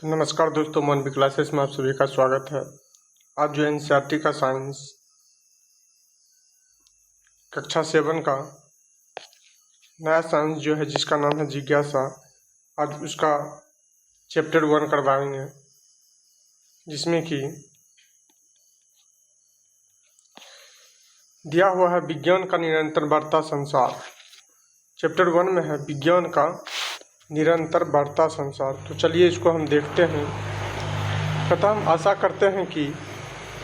तो नमस्कार दोस्तों, मानवी क्लासेस में आप सभी का स्वागत है। आज जो एनसीईआरटी का साइंस कक्षा 7 का नया साइंस जो है जिसका नाम है जिज्ञासा, आज उसका चैप्टर 1 करवाएंगे, जिसमें कि दिया हुआ है विज्ञान का निरंतर बढ़ता संसार। चैप्टर 1 में है विज्ञान का निरंतर बढ़ता संसार। तो चलिए इसको हम देखते हैं। तथा हम आशा करते हैं कि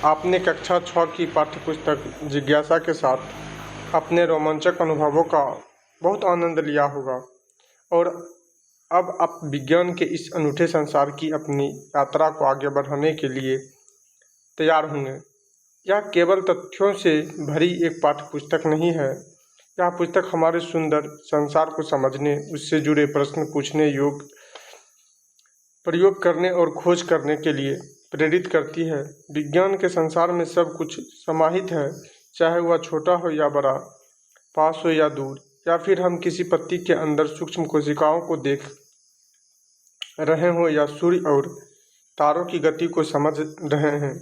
आपने कक्षा 6 की पाठ्यपुस्तक जिज्ञासा के साथ अपने रोमांचक अनुभवों का बहुत आनंद लिया होगा और अब आप विज्ञान के इस अनूठे संसार की अपनी यात्रा को आगे बढ़ाने के लिए तैयार होंगे। यह केवल तथ्यों से भरी एक पाठ्यपुस्तक नहीं है। यह पुस्तक हमारे सुंदर संसार को समझने, उससे जुड़े प्रश्न पूछने योग्य, प्रयोग करने और खोज करने के लिए प्रेरित करती है। विज्ञान के संसार में सब कुछ समाहित है, चाहे वह छोटा हो या बड़ा, पास हो या दूर, या फिर हम किसी पत्ती के अंदर सूक्ष्म कोशिकाओं को देख रहे हों या सूर्य और तारों की गति को समझ रहे हैं,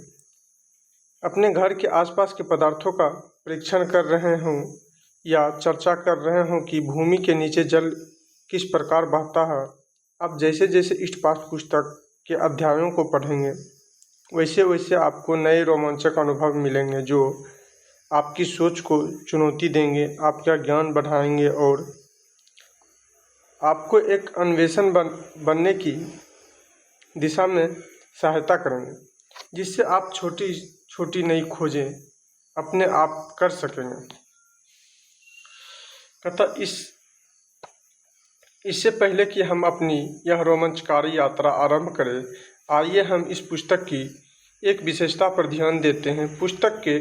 अपने घर के आसपास के पदार्थों का परीक्षण कर रहे हों या चर्चा कर रहे हों कि भूमि के नीचे जल किस प्रकार बहता है। अब जैसे जैसे इस पाठ्यपुस्तक के अध्यायों को पढ़ेंगे, वैसे वैसे आपको नए रोमांचक अनुभव मिलेंगे जो आपकी सोच को चुनौती देंगे, आपका ज्ञान बढ़ाएंगे और आपको एक अन्वेषण बनने की दिशा में सहायता करेंगे, जिससे आप छोटी छोटी नई खोजें अपने आप कर सकेंगे। तथा इससे पहले कि हम अपनी यह रोमांचकारी यात्रा आरंभ करें, आइए हम इस पुस्तक की एक विशेषता पर ध्यान देते हैं। पुस्तक के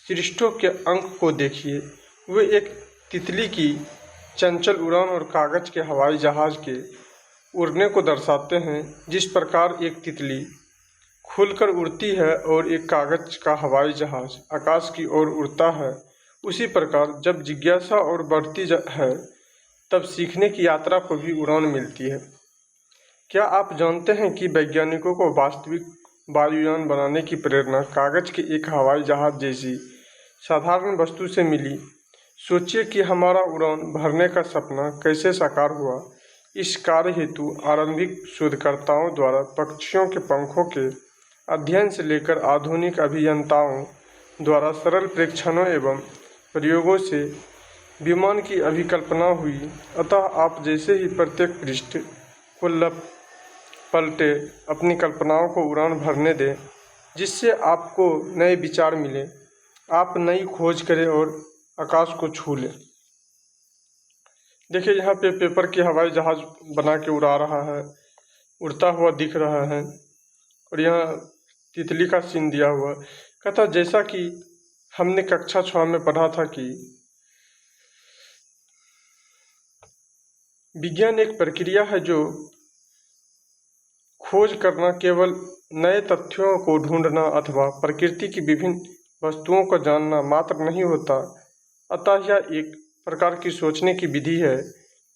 शीर्षकों के अंक को देखिए। वे एक तितली की चंचल उड़ान और कागज के हवाई जहाज़ के उड़ने को दर्शाते हैं। जिस प्रकार एक तितली खुलकर उड़ती है और एक कागज का हवाई जहाज़ आकाश की ओर उड़ता है, उसी प्रकार जब जिज्ञासा और बढ़ती है तब सीखने की यात्रा को भी उड़ान मिलती है। क्या आप जानते हैं कि वैज्ञानिकों को वास्तविक वायुयान बनाने की प्रेरणा कागज के एक हवाई जहाज जैसी साधारण वस्तु से मिली? सोचिए कि हमारा उड़ान भरने का सपना कैसे साकार हुआ। इस कार्य हेतु आरंभिक शोधकर्ताओं द्वारा पक्षियों के पंखों के अध्ययन से लेकर आधुनिक अभियंताओं द्वारा सरल परीक्षणों एवं प्रयोगों से विमान की अभिकल्पना हुई। अतः आप जैसे ही प्रत्येक पृष्ठ को पलटे, अपनी कल्पनाओं को उड़ान भरने दें, जिससे आपको नए विचार मिले, आप नई खोज करें और आकाश को छू लें। देखिए, यहाँ पे पेपर की हवाई जहाज बना के उड़ा रहा है, उड़ता हुआ दिख रहा है, और यहाँ तितली का सीन दिया हुआ। कहता जैसा कि हमने कक्षा 6 में पढ़ा था कि विज्ञान एक प्रक्रिया है जो खोज करना, केवल नए तथ्यों को ढूंढना अथवा प्रकृति की विभिन्न वस्तुओं को जानना मात्र नहीं होता। अतः यह एक प्रकार की सोचने की विधि है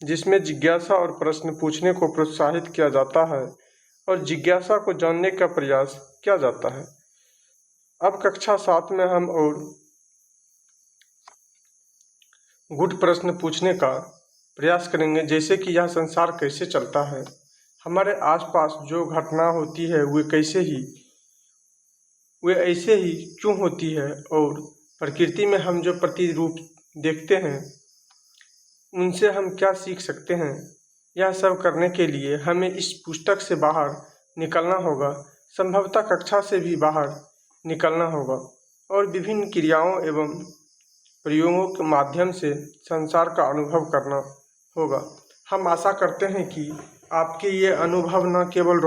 जिसमें जिज्ञासा और प्रश्न पूछने को प्रोत्साहित किया जाता है और जिज्ञासा को जानने का प्रयास किया जाता है। अब कक्षा 7 में हम और गुड प्रश्न पूछने का प्रयास करेंगे, जैसे कि यह संसार कैसे चलता है, हमारे आसपास जो घटना होती है वे ऐसे ही क्यों होती है, और प्रकृति में हम जो प्रतिरूप देखते हैं उनसे हम क्या सीख सकते हैं। यह सब करने के लिए हमें इस पुस्तक से बाहर निकलना होगा, संभवतः कक्षा से भी बाहर निकलना होगा और विभिन्न क्रियाओं एवं प्रयोगों के माध्यम से संसार का अनुभव करना होगा। हम आशा करते हैं कि आपके ये अनुभव न केवल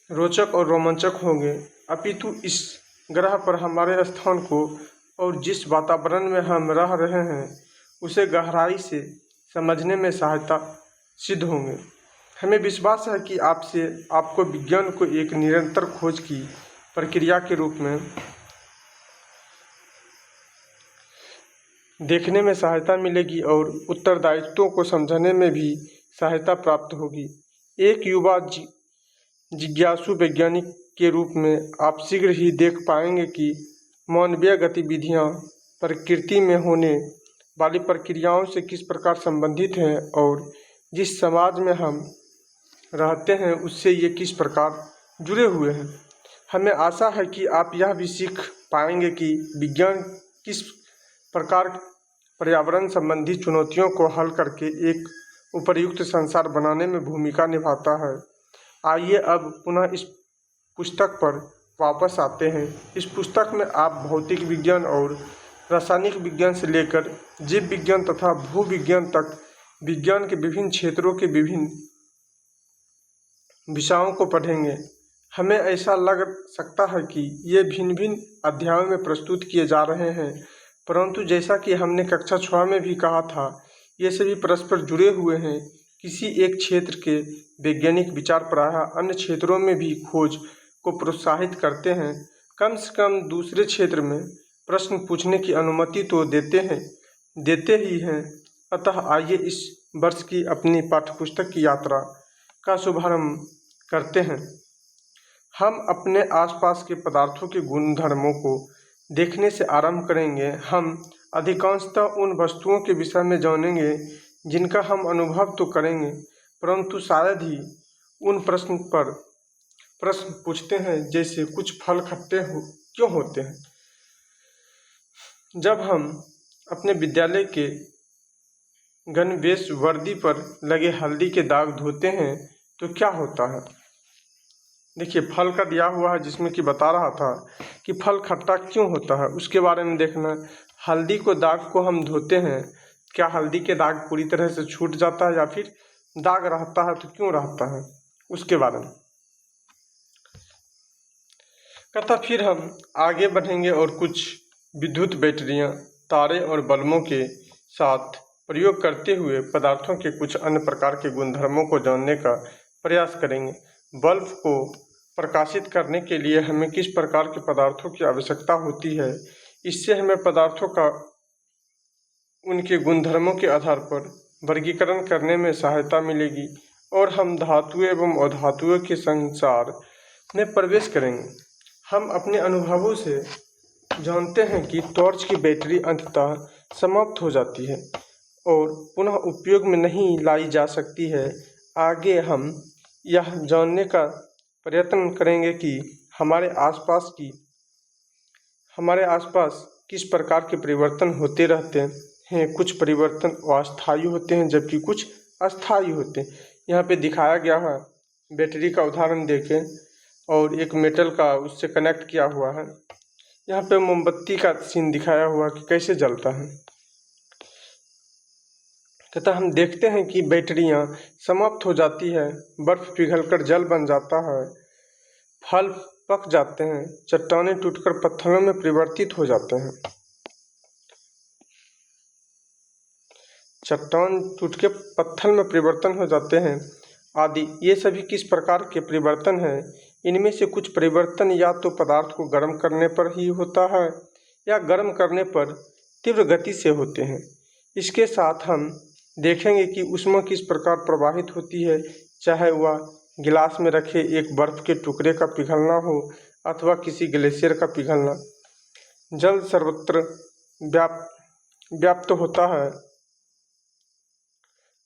रोचक और रोमांचक होंगे, अपितु इस ग्रह पर हमारे स्थान को और जिस वातावरण में हम रह रहे हैं उसे गहराई से समझने में सहायता सिद्ध होंगे। हमें विश्वास है कि आपको विज्ञान को एक निरंतर खोज की प्रक्रिया के रूप में देखने में सहायता मिलेगी और उत्तरदायित्वों को समझने में भी सहायता प्राप्त होगी। एक युवा जिज्ञासु वैज्ञानिक के रूप में आप शीघ्र ही देख पाएंगे कि मानवीय गतिविधियाँ प्रकृति में होने वाली प्रक्रियाओं से किस प्रकार संबंधित हैं और जिस समाज में हम रहते हैं उससे ये किस प्रकार जुड़े हुए हैं। हमें आशा है कि आप यह भी सीख पाएंगे कि विज्ञान किस प्रकार पर्यावरण संबंधी चुनौतियों को हल करके एक उपयुक्त संसार बनाने में भूमिका निभाता है। आइए अब पुनः इस पुस्तक पर वापस आते हैं। इस पुस्तक में आप भौतिक विज्ञान और रासायनिक विज्ञान से लेकर जीव विज्ञान तथा भू विज्ञान तक विज्ञान के विभिन्न क्षेत्रों के विभिन्न विषयों को पढ़ेंगे। हमें ऐसा लग सकता है कि ये भिन्न भिन्न अध्यायों में प्रस्तुत किए जा रहे हैं, परंतु जैसा कि हमने कक्षा 6 में भी कहा था, ये सभी परस्पर जुड़े हुए हैं। किसी एक क्षेत्र के वैज्ञानिक विचार प्रायः अन्य क्षेत्रों में भी खोज को प्रोत्साहित करते हैं, कम से कम दूसरे क्षेत्र में प्रश्न पूछने की अनुमति तो देते ही हैं। अतः आइए इस वर्ष की अपनी पाठ्यपुस्तक की यात्रा का शुभारंभ करते हैं। हम अपने आसपास के पदार्थों के गुणधर्मों को देखने से आरंभ करेंगे। हम अधिकांशतः उन वस्तुओं के विषय में जानेंगे जिनका हम अनुभव तो करेंगे, परंतु शायद ही उन प्रश्न पूछते हैं, जैसे कुछ फल खट्टे क्यों होते हैं। जब हम अपने विद्यालय के गणवेश वर्दी पर लगे हल्दी के दाग धोते हैं तो क्या होता है। देखिए, फल का दिया हुआ है जिसमें कि बता रहा था कि फल खट्टा क्यों होता है, उसके बारे में देखना। हल्दी को दाग को हम धोते हैं, क्या हल्दी के दाग पूरी तरह से छूट जाता है या फिर दाग रहता है, तो क्यों रहता है, उसके बारे में कहता। फिर हम आगे बढ़ेंगे और कुछ विद्युत बैटरियां, तारे और बल्बों के साथ प्रयोग करते हुए पदार्थों के कुछ अन्य प्रकार के गुणधर्मों को जानने का प्रयास करेंगे। बल्ब को प्रकाशित करने के लिए हमें किस प्रकार के पदार्थों की आवश्यकता होती है, इससे हमें पदार्थों का उनके गुणधर्मों के आधार पर वर्गीकरण करने में सहायता मिलेगी और हम धातुओं एवं अधातुओं के संसार में प्रवेश करेंगे। हम अपने अनुभवों से जानते हैं कि टॉर्च की बैटरी अंततः समाप्त हो जाती है और पुनः उपयोग में नहीं लाई जा सकती है। आगे हम यह जानने का प्रयत्न करेंगे कि हमारे आसपास किस प्रकार के परिवर्तन होते रहते हैं। कुछ परिवर्तन अस्थायी होते हैं जबकि कुछ अस्थायी होते हैं। यहाँ पे दिखाया गया है बैटरी का उदाहरण देके और एक मेटल का उससे कनेक्ट किया हुआ है। यहाँ पे मोमबत्ती का सीन दिखाया हुआ कि कैसे जलता है। तथा हम देखते हैं कि बैटरियाँ समाप्त हो जाती है, बर्फ पिघलकर जल बन जाता है, फल पक जाते हैं, चट्टानें टूटकर पत्थरों में परिवर्तित हो जाते हैं, चट्टान टूट के पत्थर में परिवर्तन हो जाते हैं आदि। ये सभी किस प्रकार के परिवर्तन हैं। इनमें से कुछ परिवर्तन या तो पदार्थ को गर्म करने पर ही होता है या गर्म करने पर तीव्र गति से होते हैं। इसके साथ हम देखेंगे कि ऊष्मा किस प्रकार प्रवाहित होती है, चाहे वह गिलास में रखे एक बर्फ के टुकड़े का पिघलना हो अथवा किसी ग्लेशियर का पिघलना। जल सर्वत्र व्याप्त होता है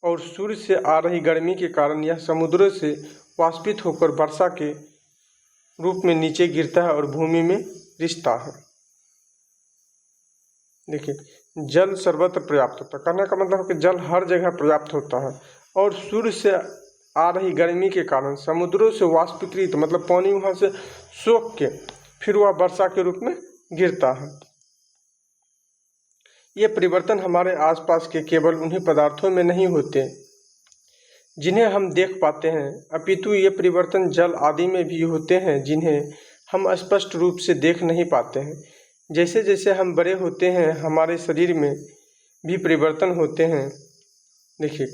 और सूर्य से आ रही गर्मी के कारण यह समुद्र से वाष्पित होकर वर्षा के रूप में नीचे गिरता है और भूमि में रिसता है। देखिए, जल सर्वत्र पर्याप्त होता है, कहने का मतलब है कि जल हर जगह पर्याप्त होता है और सूर्य से आ रही गर्मी के कारण समुद्रों से वाष्पीकृत मतलब पानी वहाँ से सोख के फिर वह वर्षा के रूप में गिरता है। ये परिवर्तन हमारे आसपास के केवल उन्हीं पदार्थों में नहीं होते जिन्हें हम देख पाते हैं, अपितु ये परिवर्तन जल आदि में भी होते हैं जिन्हें हम स्पष्ट रूप से देख नहीं पाते हैं। जैसे जैसे हम बड़े होते हैं हमारे शरीर में भी परिवर्तन होते हैं। देखिए,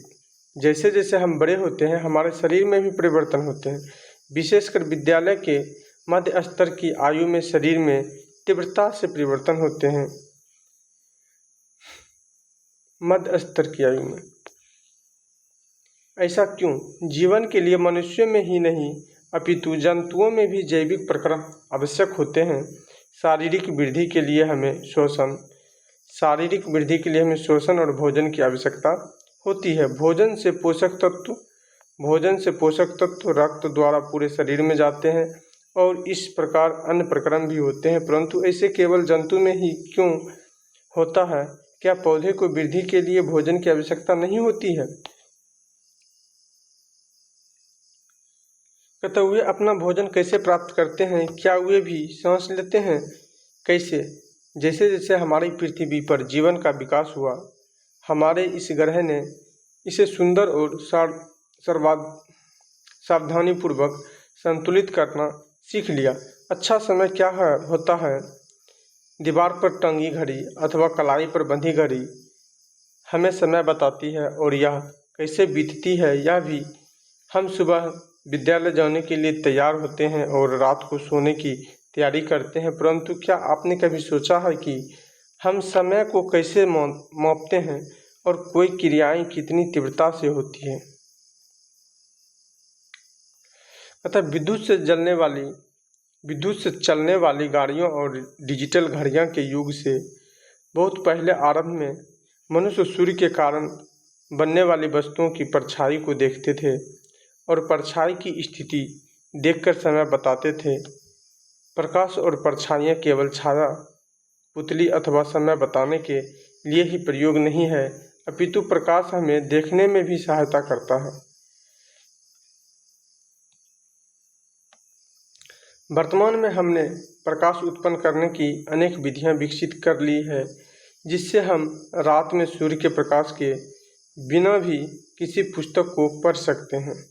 जैसे जैसे हम बड़े होते हैं हमारे शरीर में भी परिवर्तन होते हैं। विशेषकर विद्यालय के मध्य स्तर की आयु में शरीर में तीव्रता से परिवर्तन होते हैं। मध्य स्तर की आयु में ऐसा क्यों? जीवन के लिए मनुष्यों में ही नहीं अपितु जंतुओं में भी जैविक प्रक्रम आवश्यक होते हैं। शारीरिक वृद्धि के लिए हमें शोषण और भोजन की आवश्यकता होती है। भोजन से पोषक तत्व रक्त द्वारा पूरे शरीर में जाते हैं और इस प्रकार अन्य प्रक्रम भी होते हैं, परंतु ऐसे केवल जंतु में ही क्यों होता है? क्या पौधे को वृद्धि के लिए भोजन की आवश्यकता नहीं होती है? अतः वे अपना भोजन कैसे प्राप्त करते हैं? क्या वे भी सांस लेते हैं? कैसे? जैसे जैसे हमारी पृथ्वी पर जीवन का विकास हुआ, हमारे इस ग्रह ने इसे सुंदर और सावधानीपूर्वक संतुलित करना सीख लिया। अच्छा समय क्या होता है? दीवार पर टंगी घड़ी अथवा कलाई पर बंधी घड़ी हमें समय बताती है और यह कैसे बीतती है यह भी। हम सुबह विद्यालय जाने के लिए तैयार होते हैं और रात को सोने की तैयारी करते हैं, परंतु क्या आपने कभी सोचा है कि हम समय को कैसे मापते हैं और कोई क्रियाएं कितनी तीव्रता से होती हैं? अतः विद्युत से चलने वाली गाड़ियों और डिजिटल घड़ियों के युग से बहुत पहले आरंभ में मनुष्य सूर्य के कारण बनने वाली वस्तुओं की परछाई को देखते थे और परछाई की स्थिति देखकर समय बताते थे। प्रकाश और परछाइयाँ केवल छाया, पुतली अथवा समय बताने के लिए ही प्रयोग नहीं है, अपितु प्रकाश हमें देखने में भी सहायता करता है। वर्तमान में हमने प्रकाश उत्पन्न करने की अनेक विधियां विकसित कर ली है, जिससे हम रात में सूर्य के प्रकाश के बिना भी किसी पुस्तक को पढ़ सकते हैं।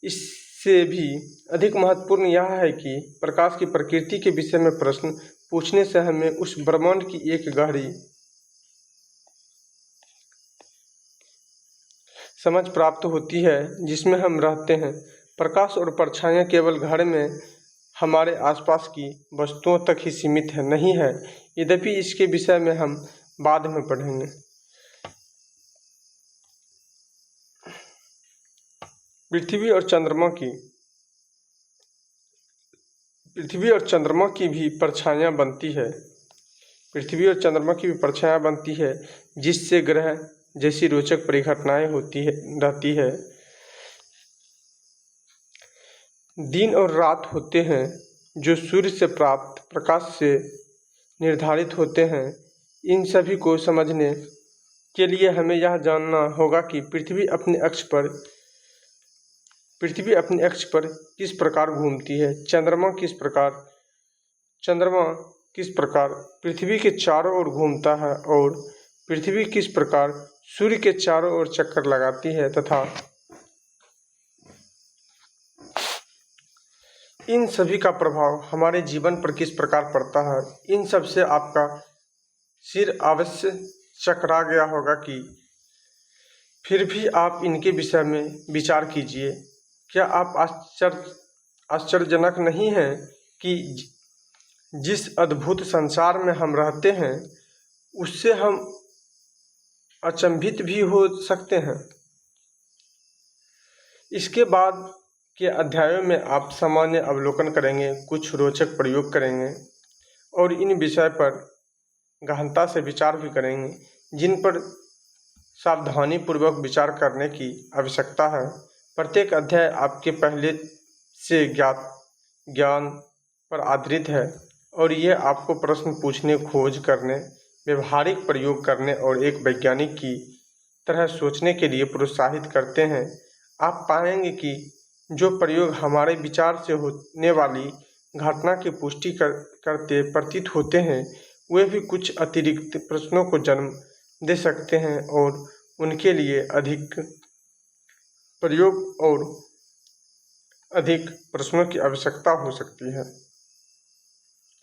इससे भी अधिक महत्वपूर्ण यह है कि प्रकाश की प्रकृति के विषय में प्रश्न पूछने से हमें उस ब्रह्मांड की एक गहरी समझ प्राप्त होती है जिसमें हम रहते हैं। प्रकाश और परछाइयाँ केवल घर में हमारे आसपास की वस्तुओं तक ही सीमित नहीं है, यद्यपि इसके विषय में हम बाद में पढ़ेंगे। पृथ्वी और चंद्रमा की भी परछाइयाँ बनती है, जिससे ग्रह जैसी रोचक परिघटनाएं रहती है। दिन और रात होते हैं जो सूर्य से प्राप्त प्रकाश से निर्धारित होते हैं। इन सभी को समझने के लिए हमें यह जानना होगा कि पृथ्वी अपने अक्ष पर किस प्रकार घूमती है, चंद्रमा किस प्रकार पृथ्वी के चारों ओर घूमता है और पृथ्वी किस प्रकार सूर्य के चारों ओर चक्कर लगाती है, तथा इन सभी का प्रभाव हमारे जीवन पर किस प्रकार पड़ता है। इन सब से आपका सिर अवश्य चकरा गया होगा कि फिर भी आप इनके विषय में विचार कीजिए। क्या आप आश्चर्यजनक नहीं है कि जिस अद्भुत संसार में हम रहते हैं उससे हम अचंभित भी हो सकते हैं। इसके बाद के अध्यायों में आप सामान्य अवलोकन करेंगे, कुछ रोचक प्रयोग करेंगे और इन विषय पर गहनता से विचार भी करेंगे, जिन पर सावधानीपूर्वक विचार करने की आवश्यकता है। प्रत्येक अध्याय आपके पहले से ज्ञान पर आधारित है और ये आपको प्रश्न पूछने, खोज करने, व्यवहारिक प्रयोग करने और एक वैज्ञानिक की तरह सोचने के लिए प्रोत्साहित करते हैं। आप पाएंगे कि जो प्रयोग हमारे विचार से होने वाली घटना की पुष्टि करते प्रतीत होते हैं, वे भी कुछ अतिरिक्त प्रश्नों को जन्म दे सकते हैं और उनके लिए अधिक प्रयोग और अधिक प्रश्नों की आवश्यकता हो सकती है।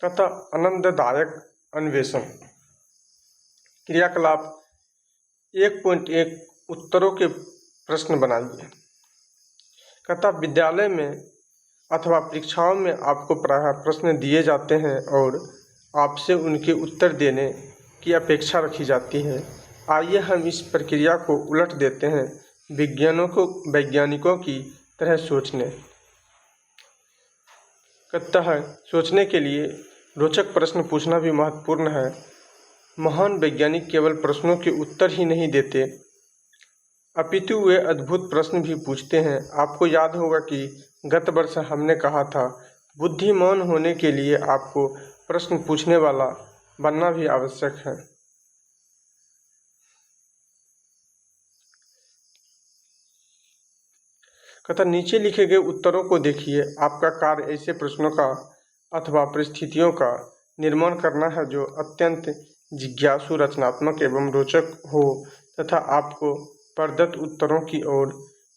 तथा आनंददायक अन्वेषण क्रियाकलाप 1.1 उत्तरों के प्रश्न बनाइए। कथा विद्यालय में अथवा परीक्षाओं में आपको प्रायः प्रश्न दिए जाते हैं और आपसे उनके उत्तर देने की अपेक्षा रखी जाती है। आइए हम इस प्रक्रिया को उलट देते हैं, वैज्ञानिकों की तरह सोचने। कहता है सोचने के लिए रोचक प्रश्न पूछना भी महत्वपूर्ण है। महान वैज्ञानिक केवल प्रश्नों के उत्तर ही नहीं देते अपितु वे अद्भुत प्रश्न भी पूछते हैं। आपको याद होगा कि गत वर्ष हमने कहा था बुद्धिमान होने के लिए आपको प्रश्न पूछने वाला बनना भी आवश्यक है। कहता नीचे लिखे गए उत्तरों को देखिए। आपका कार्य ऐसे प्रश्नों का अथवा परिस्थितियों का निर्माण करना है जो अत्यंत जिज्ञासु, रचनात्मक एवं रोचक हो तथा आपको प्रदत्त उत्तरों की ओर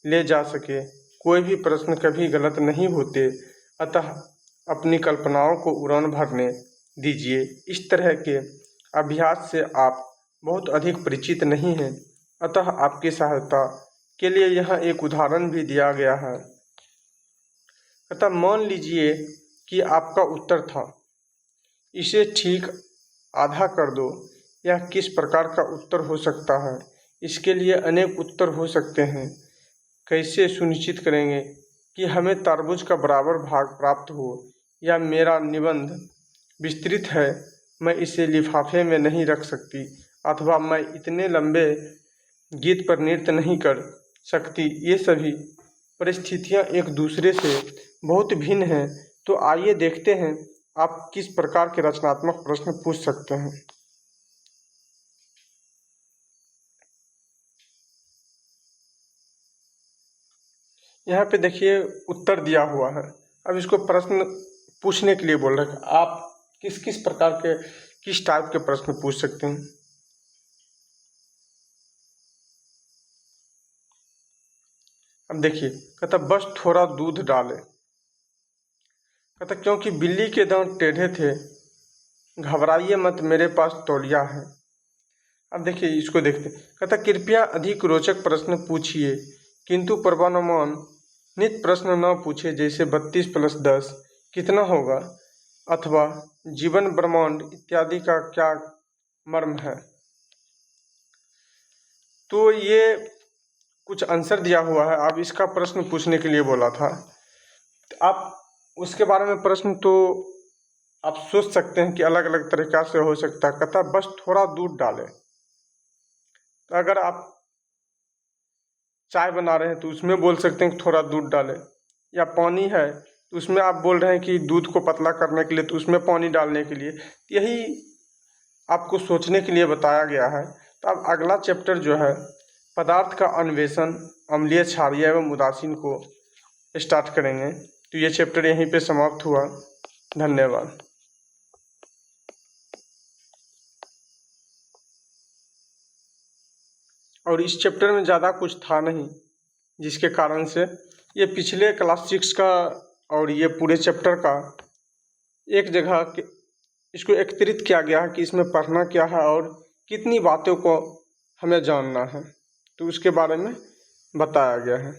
ले जा सके। कोई भी प्रश्न कभी गलत नहीं होते, अतः अपनी कल्पनाओं को उड़ान भरने दीजिए। इस तरह के अभ्यास से आप बहुत अधिक परिचित नहीं हैं, अतः आपकी सहायता के लिए यहाँ एक उदाहरण भी दिया गया है। अतः मान लीजिए कि आपका उत्तर था, इसे ठीक आधा कर दो। यह किस प्रकार का उत्तर हो सकता है? इसके लिए अनेक उत्तर हो सकते हैं। कैसे सुनिश्चित करेंगे कि हमें तरबूज का बराबर भाग प्राप्त हो? या मेरा निबंध विस्तृत है, मैं इसे लिफाफे में नहीं रख सकती, अथवा मैं इतने लंबे गीत पर नृत्य नहीं कर सकती। ये सभी परिस्थितियाँ एक दूसरे से बहुत भिन्न हैं। तो आइए देखते हैं आप किस प्रकार के रचनात्मक प्रश्न पूछ सकते हैं। यहाँ पे देखिए उत्तर दिया हुआ है। अब इसको प्रश्न पूछने के लिए बोल रहे हैं। आप किस किस प्रकार के, किस टाइप के प्रश्न पूछ सकते हैं। अब देखिए, कहता बस थोड़ा दूध डाले। कहता क्योंकि बिल्ली के दांत टेढ़े थे। घबराइए मत, मेरे पास तौलिया है। अब देखिए इसको देखते। कहता कृपया अधिक रोचक प्रश्न पूछिए, किंतु पूर्वानुमानित प्रश्न न पूछे, जैसे 32 + 10 कितना होगा, अथवा जीवन, ब्रह्मांड इत्यादि का क्या मर्म है। तो ये कुछ आंसर दिया हुआ है। अब इसका प्रश्न पूछने के लिए बोला था। आप उसके बारे में प्रश्न तो आप सोच सकते हैं कि अलग अलग तरीक़ा से हो सकता है। कहता बस थोड़ा दूध डालें। तो अगर आप चाय बना रहे हैं तो उसमें बोल सकते हैं कि थोड़ा दूध डालें, या पानी है तो उसमें आप बोल रहे हैं कि दूध को पतला करने के लिए, तो उसमें पानी डालने के लिए। यही आपको सोचने के लिए बताया गया है। तो अब अगला चैप्टर जो है पदार्थ का अन्वेषण, अम्लीय, क्षारीय एवं उदासीन को स्टार्ट करेंगे। तो ये चैप्टर यहीं पे समाप्त हुआ। धन्यवाद। और इस चैप्टर में ज़्यादा कुछ था नहीं, जिसके कारण से ये पिछले क्लास 6 का और ये पूरे चैप्टर का एक जगह इसको एकत्रित किया गया है कि इसमें पढ़ना क्या है और कितनी बातों को हमें जानना है, तो उसके बारे में बताया गया है।